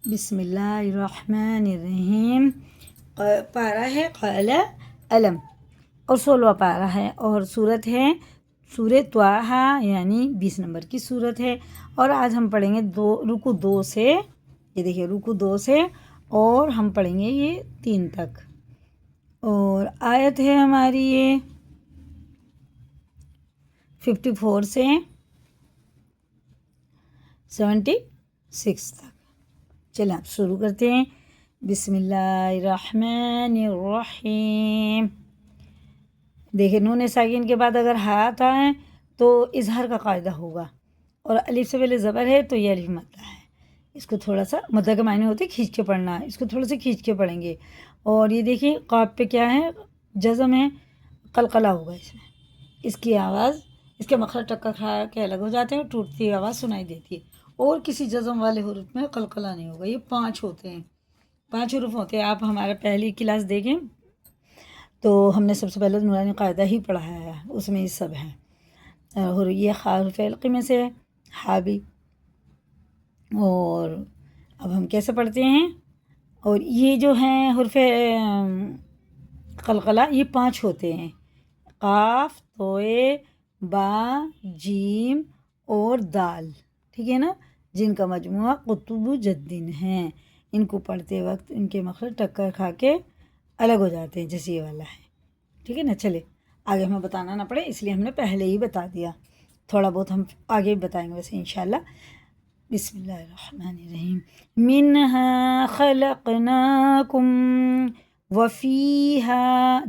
بسم اللہ الرحمن الرحیم۔ پارہ ہے قال علم اور 16واں پارہ ہے اور صورت ہے سورہ طٰہٰ یعنی 20 نمبر کی صورت ہے۔ اور آج ہم پڑھیں گے رکوع 2 سے، یہ دیکھیے رکوع 2 سے اور ہم پڑھیں گے یہ 3 تک، اور آیت ہے ہماری یہ 54 سے 76 تک۔ چلیں آپ شروع کرتے ہیں۔ بسم اللہ الرحمن الرحیم۔ دیکھیں نون ساکن کے بعد اگر ہاء آتا ہے تو اظہار کا قاعدہ ہوگا، اور الف سے پہلے زبر ہے تو یہ الف مدہ ہے، اس کو تھوڑا سا مدہ کے معنی ہوتے کھینچ کے پڑھنا، اس کو تھوڑا سا کھینچ کے پڑھیں گے۔ اور یہ دیکھیں قاف پہ کیا ہے، جزم ہے، قلقلہ ہوگا اس میں، اس کی آواز، اس کے مخرج ٹکا کھا کے الگ ہو جاتے ہیں، ٹوٹتی آواز سنائی دیتی ہے، اور کسی جزم والے حروف میں قلقلہ نہیں ہوگا۔ یہ 5 ہوتے ہیں، 5 حروف ہوتے ہیں۔ آپ ہمارا پہلی کلاس دیکھیں تو ہم نے سب سے پہلے نورانی قاعدہ ہی پڑھایا ہے، اس میں یہ سب ہے، اور یہ حرف علقی میں سے ہے، ہا بھی۔ اور اب ہم کیسے پڑھتے ہیں، اور یہ جو ہیں حرف قلقلہ یہ 5 ہوتے ہیں، قاف، توئے، با، جیم اور دال، ٹھیک ہے نا، جن کا مجموعہ قطب جدین ہیں۔ ان کو پڑھتے وقت ان کے مخرج ٹکر کھا کے الگ ہو جاتے ہیں، جیسے یہ والا ہے، ٹھیک ہے نا۔ چلے آگے ہمیں بتانا نہ پڑے اس لیے ہم نے پہلے ہی بتا دیا، تھوڑا بہت ہم آگے بھی بتائیں گے ویسے انشاءاللہ۔ بسم اللہ الرحمن الرحیم۔ منہا خلقناکم وفیہا،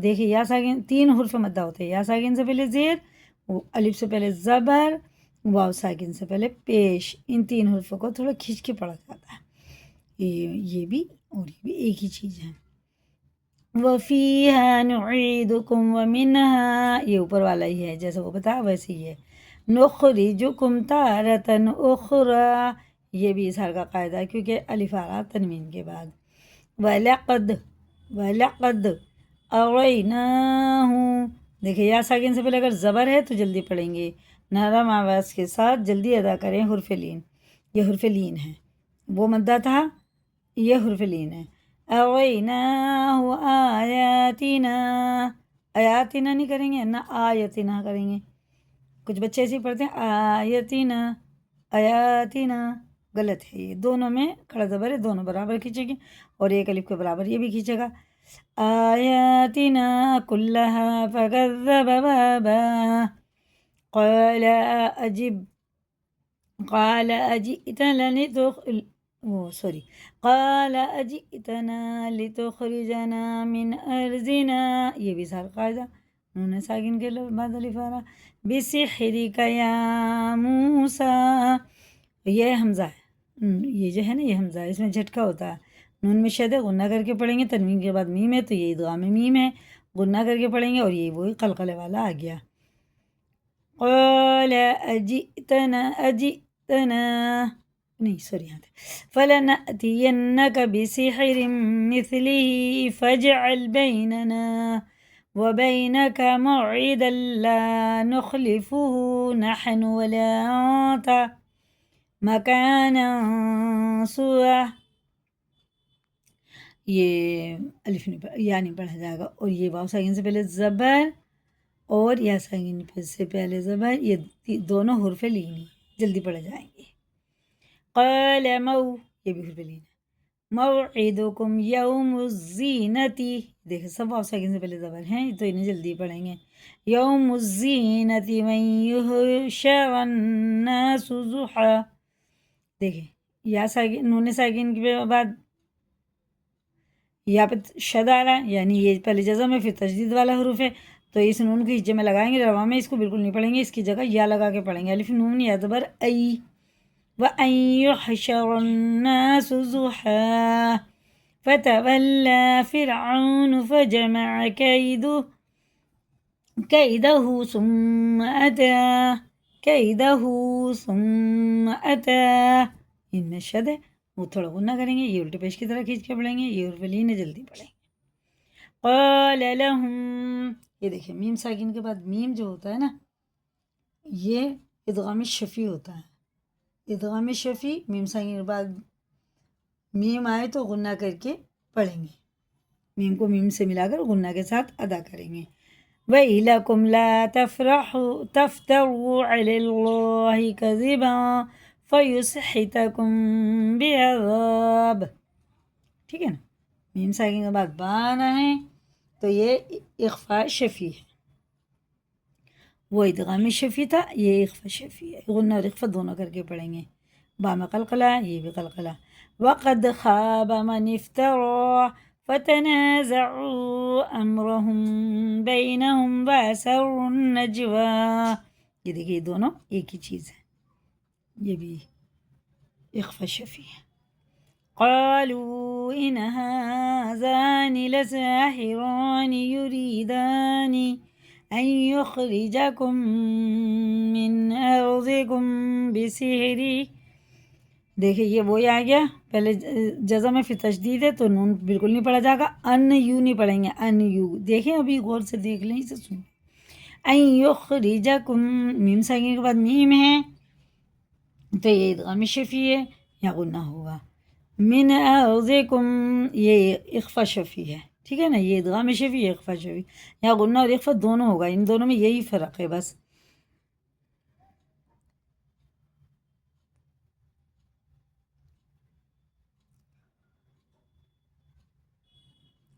دیکھیں یا ساکن 3 حرف مدہ ہوتے ہیں، یا ساکن سے پہلے زیر، الف سے پہلے زبر، واو ساکن سے پہلے پیش، ان 3 حرفوں کو تھوڑا کھینچ کے پڑھا جاتا ہے، یہ بھی اور یہ بھی ایک ہی چیز ہے۔ وَفِيهَا نُعِيدُكُمْ وَمِنْهَا، یہ اوپر والا ہی ہے، جیسے وہ بتا ویسے ہی ہے۔ نُخْرِجُكُمْ تَارَةً أُخْرَىٰ، یہ بھی اظہار کا قاعدہ ہے کیونکہ الف آ رہا تنوین کے بعد۔ وَلَقَدْ أَرَيْنَاهُ، دیکھیں یا ساکن سے پہلے اگر زبر ہے تو جلدی پڑھیں گے، نرم آواز کے ساتھ جلدی ادا کریں حرف لین، یہ حرف لین ہے، وہ مدہ تھا، یہ حرف لین ہے۔ أَرَيْنَاهُ آيَاتِنَا، آیاتنا نہیں کریں گے نہ آیتنا کریں گے، کچھ بچے ایسے ہی پڑھتے ہیں آیتنا، آیاتنا، غلط ہے، یہ دونوں میں کھڑا زبر ہے، دونوں برابر کھینچے گے، اور ایک الف کے برابر یہ بھی کھینچے گا۔ آیاتنا كلها فكذب وابى قال أجئتنا لتخرجنا من أرضنا، یہ بھی اظہار قاعدہ، نون ساکن کے بعد الف آ رہا۔ بسحرک یا موسیٰ، یہ حمزہ ہے، یہ جو ہے نا یہ حمزہ ہے، اس میں جھٹکا ہوتا ہے، نون میں شد ہے، غنہ کر کے پڑھیں گے، تنوین کے بعد میم ہے تو یہ ادغام میم ہے، غنہ کر کے پڑھیں گے، اور یہ وہی قلقلے والا آ گیا۔ قال أجئتنا نہیں سوری یہاں فلنأتینک بسحر مثله فاجعل بیننا وبینک موعدا لا نخلفه نحن ولا أنت مکانا سوا، یہ الف یا نہیں پڑھا جائے گا، اور یہ واو ساکن سے پہلے زبر اور یا ساکن سے پہلے زبر، یہ دونوں حرف لین جلدی پڑھے جائیں گے۔ قال یہ بھی حرف لین ہے۔ موعدکم یوم الزینتی، دیکھیں سب واو ساکن سے پہلے زبر ہیں تو انہیں جلدی پڑھیں گے۔ یوم الزینتی من یحشر الناس ضحیٰ، دیکھیں یا ساکن نون ساکن کے بعد یا پہ شد آ رہا ہے، یعنی یہ پہلے جزم ہے پھر تشدید والا حروف ہے، تو اس نون کو ہجے میں لگائیں گے، رواں میں اس کو بالکل نہیں پڑھیں گے، اس کی جگہ یا لگا کے پڑھیں گے، الف نون یا زبر ای۔ وَأَن يُحْشَرَ النَّاسُ ضُحًى فَتَوَلَّىٰ فِرْعَوْنُ فَجَمَعَ كَيْدَهُ ثُمَّ أَتَىٰ، ان میں شد ہے، وہ تھوڑا غنہ کریں گے، یہ الٹے پیش کی طرح کھینچ کے پڑھیں گے، یہ حرف لین ہے جلدی پڑھیں گے۔ قال لهم، یہ دیکھیں میم ساکن کے بعد میم جو ہوتا ہے نا یہ ادغام شفی ہوتا ہے، ادغام شفی میم ساکن کے بعد میم آئے تو غنہ کر کے پڑھیں گے، میم کو میم سے ملا کر غنہ کے ساتھ ادا کریں گے۔ وَإِلَكُمْ لَا تَفْتَرُوا عَلَى اللَّهِ كَذِبًا فَيُسْحِتَكُمْ بِعَذَابٍ، ٹھیک ہے نا، میم ساکن کے بعد با آنا ہے تو یہ اخفاء شفیع ہے، وہ ادغام شفیع تھا، یہ اخفاء شفیع ہے، غنہ اور اخفاء دونوں کر کے پڑھیں گے، با میں قلقلہ، یہ بھی قلقلہ۔ وَقَدْ خَابَ مَنِ افْتَرَى فَتَنَازَعُوا أَمْرَهُمْ بَيْنَهُمْ وَأَسَرُّوا النَّجْوَى، یہ دیکھیے دونوں ایک ہی چیز ہے، یہ بھی اخفاء شفیع ہے۔ قَالُوا إِنْ هَذَانِ لَسَاحِرَانِ يُرِيدَانِ أَنْ يُخْرِجَكُمْ مِنْ أَرْضِكُمْ بِسِحْرِهِمْ، دیکھیں یہ وہی آ گیا، پہلے جزم ہے پھر تشدید ہے تو نون بالکل نہیں پڑھا جائے گا، ان یو نہیں پڑھیں گے، ان یو، دیکھیں ابھی غور سے دیکھ لیں، اسے سنیں۔ ان یخرجکم، میم ساکن کے بعد میم ہے تو یہ ادغام شفیع ہے یا غنہ ہوگا، من ارضکم یہ اخفاء شفیع ہے، ٹھیک ہے نا، یہ ادغام شفیع ہے، اخفاء شفیع، یا غنہ اور اخفاء دونوں ہوگا، ان دونوں میں یہی فرق ہے بس۔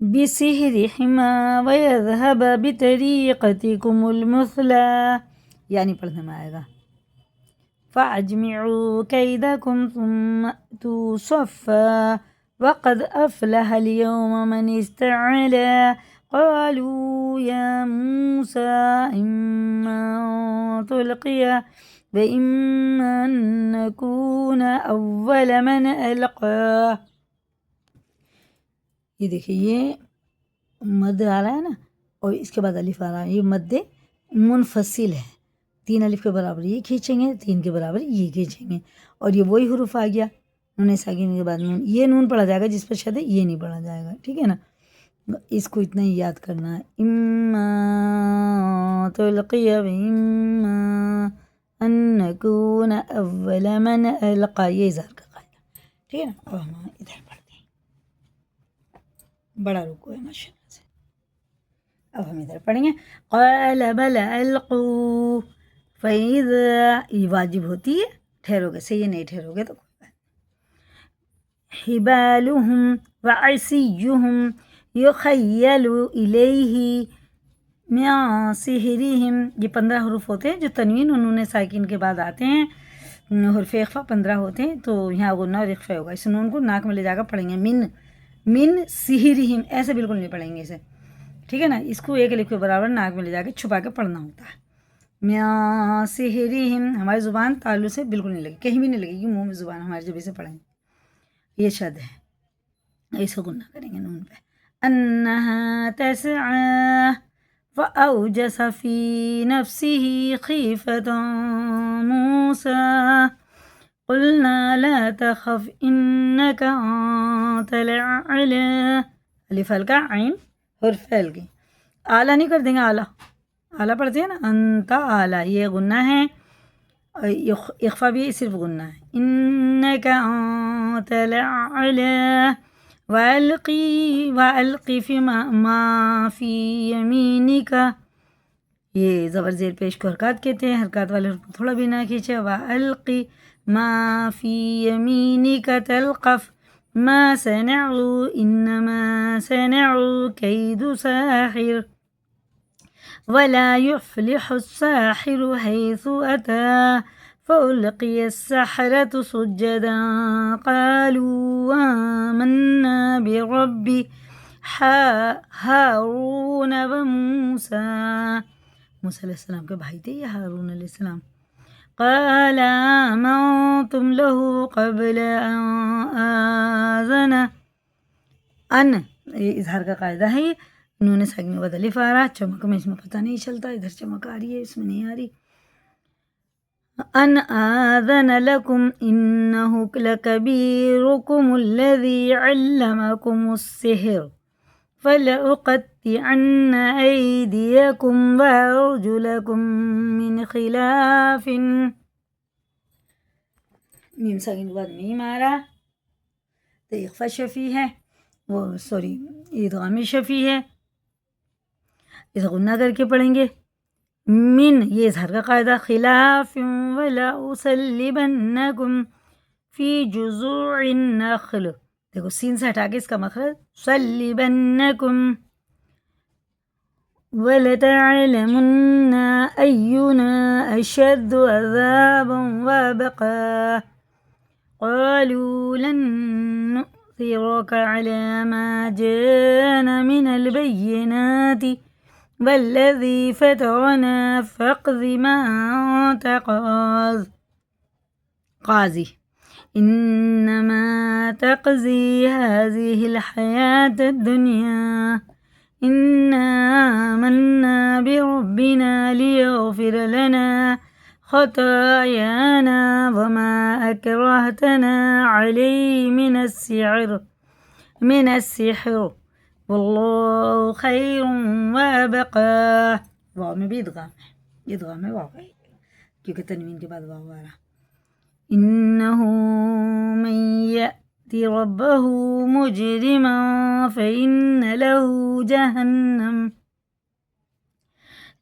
بِسِحْرِهِمَا وَيَذْهَبَ بِطَرِيقَتِكُمُ الْمُثْلَى، یعنی پڑھنے میں آئے گا، فَأَجْمِعُوا كَيْدَكُمْ ثُمَّ أْتُوا صَفًّا وَقَدْ أَفْلَحَ الْيَوْمَ مَنِ اسْتَعْلَى، قَالُوا يَا مُوسَى إِمَّا أَن تُلْقِيَ وَإِمَّا أَن نَّكُونَ أَوَّلَ مَنْ أَلْقَىٰ، یہ دیکھیے یہ مد آ رہا ہے نا، اور اس کے بعد الف آ رہا ہے، یہ مد منفصل ہے، 3 الف کے برابر یہ کھینچیں گے، 3 کے برابر یہ کھینچیں گے، اور یہ وہی حروف آ گیا، نون ساکن کے بعد نون، یہ نون پڑھا جائے گا، جس پر شد ہے یہ نہیں پڑھا جائے گا، ٹھیک ہے نا، اس کو اتنا ہی یاد کرنا ہے، اما تلقی و اما ان نکون اول من القی، یہ اظہار کا قاعدہ، ٹھیک ہے نا۔ اب ہم ادھر پڑھتے ہیں، بڑا رکو ہے ماشاء اللہ سے، اب ہم ادھر پڑھیں گے، قال بل القوا، فاذا، یہ واجب ہوتی ہے، ٹھہرو گے صحیح، نہیں ٹھہرو گے تو کوئی بات نہیں، حبالهم وعصيهم يخيل الیہ من سحرهم، یہ 15 حروف ہوتے ہیں جو تنوین اور نون ساکن کے بعد آتے ہیں، حرف اخفا 15 ہوتے ہیں، تو یہاں غنہ اور اخفا ہوگا، اس نون کو ناک میں لے جا کر پڑھیں گے، من سحرهم، ایسے بالکل نہیں پڑھیں گے اسے، ٹھیک ہے نا، اس کو ایک الف کے برابر ناک میں لے جا کے چھپا کے پڑھنا ہوتا ہے، من سحرهم، ہماری زبان تالو سے بالکل نہیں لگے، کہیں بھی نہیں لگے گی، منہ میں زبان ہماری جب اسے پڑھیں گے، یہ شد ہے، ایسے غنہ کریں گے نون پہ، انہا تسعی فأوجس فی نفسه خیفة موسیٰ قلنا لا تخف انك انت الاعلی، الف ہلکا عین حرف ہلکی، اعلیٰ نہیں کر دیں گے، اعلیٰ پڑھتے ہیں نا، انت اعلیٰ، یہ غنہ ہے، اخفا بھی صرف غنہ ہے، انك انت الاعلی، وَأَلْقِ فِي مَا فِي يَمِينِكَ، یہ زبر زیر پیش کو حرکات کہتے ہیں، حرکات والے حرف کو تھوڑا بھی نہ کھینچے، وَأَلْقِ مَا فِي يَمِينِكَ تَلْقَفْ مَا صَنَعُوا إِنَّمَا صَنَعُوا كَيْدُ سَاحِرٍ وَلَا يُفْلِحُ السَّاحِرُ حَيْثُ أَتَىٰ فَأُلْقِيَ السَّحَرَةُ سُجَّدًا قَالُوا آمَنَّا بِرَبِّ ہارون وموسیٰ، موسیٰ علیہ السلام کے بھائی تھے یہ ہارون علیہ السلام، قَالَ آمَنْتُمْ لَهُ قَبْلَ أَنْ آذَنَ، ان یہ اظہار کا قاعدہ ہے، نون ساکن کے بعد الف آ رہا، چمک میں اس میں پتہ نہیں چلتا، ادھر چمک آ رہی ہے اس میں نہیں آ رہی، ان آذن لکم انہ لکبیرکم الذی علمکم السحر فلأقطعن ایدیکم وارجلکم من خلاف، میم ساکن کے بعد میم آ رہا، تو اخفا شفیع ہے، وہ سوری ادغام شفیع ہے، اس غنہ کر کے پڑھیں گے. من یہ اظہار کا قاعدہ، خلاف ولا اسلبنکم فی جذوع النخل، دیکھو سین سے ہٹا کے اس کا مخرج سلبنکم، وَلَتَعْلَمُنَّ أَيُّنَا أَشَدُّ عَذَابًا وَأَبْقَىٰ قَالُوا لَن نُّؤْثِرَكَ عَلَىٰ مَا جَاءَنَا مِنَ الْبَيِّنَاتِ وَالَّذِي فَطَرَنَا فَاقْضِ مَا أَنتَ قَاضٍ إِنَّمَا تَقْضِي هَٰذِهِ الْحَيَاةَ الدُّنْيَا إِنَّا آمَنَّا بِرَبِّنَا لِيَغْفِرَ لَنَا خَطَايَانَا وَمَا أَكْرَهْتَنَا عَلَيْهِ مِنَ السِّحْرِ وَاللَّهُ خَيْرٌ وَأَبْقَىٰ. واو میں بھی ادغام ہے، ادغام ہے واو کیونکہ تنوین کے بعد واو آ رہا. إِنَّهُ مَن يَأْتِ رَبَّهُ مُجْرِمًا فَإِنَّ لَهُ جَهَنَّمَ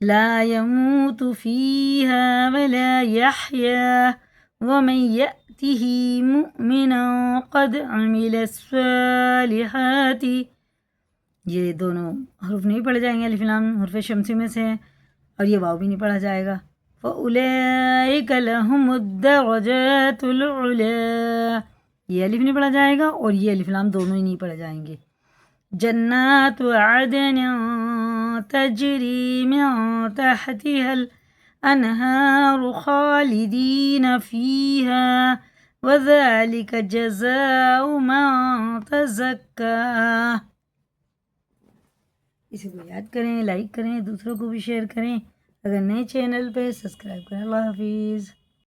لَا يَمُوتُ فِيهَا وَلَا يَحْيَىٰ وَمَن يَأْتِهِ مُؤْمِنًا قَدْ عَمِلَ الصَّالِحَاتِ. یہ دونوں حروف نہیں پڑھے جائیں گے، الف لام حرف شمسی میں سے ہیں، اور یہ واو بھی نہیں پڑھا جائے گا. فَأُولَئِكَ لَهُمُ الدَّرَجَاتُ الْعُلَىٰ، یہ الف نہیں پڑھا جائے گا اور یہ الف لام دونوں ہی نہیں پڑھے جائیں گے. جنات عدن تجری من تحتها الانہار خالدین فیہا وذلک جزاء من تزکا. اسے کو یاد کریں، لائک کریں، دوسروں کو بھی شیئر کریں. اگر نئے چینل پہ سبسکرائب کریں. اللہ حافظ.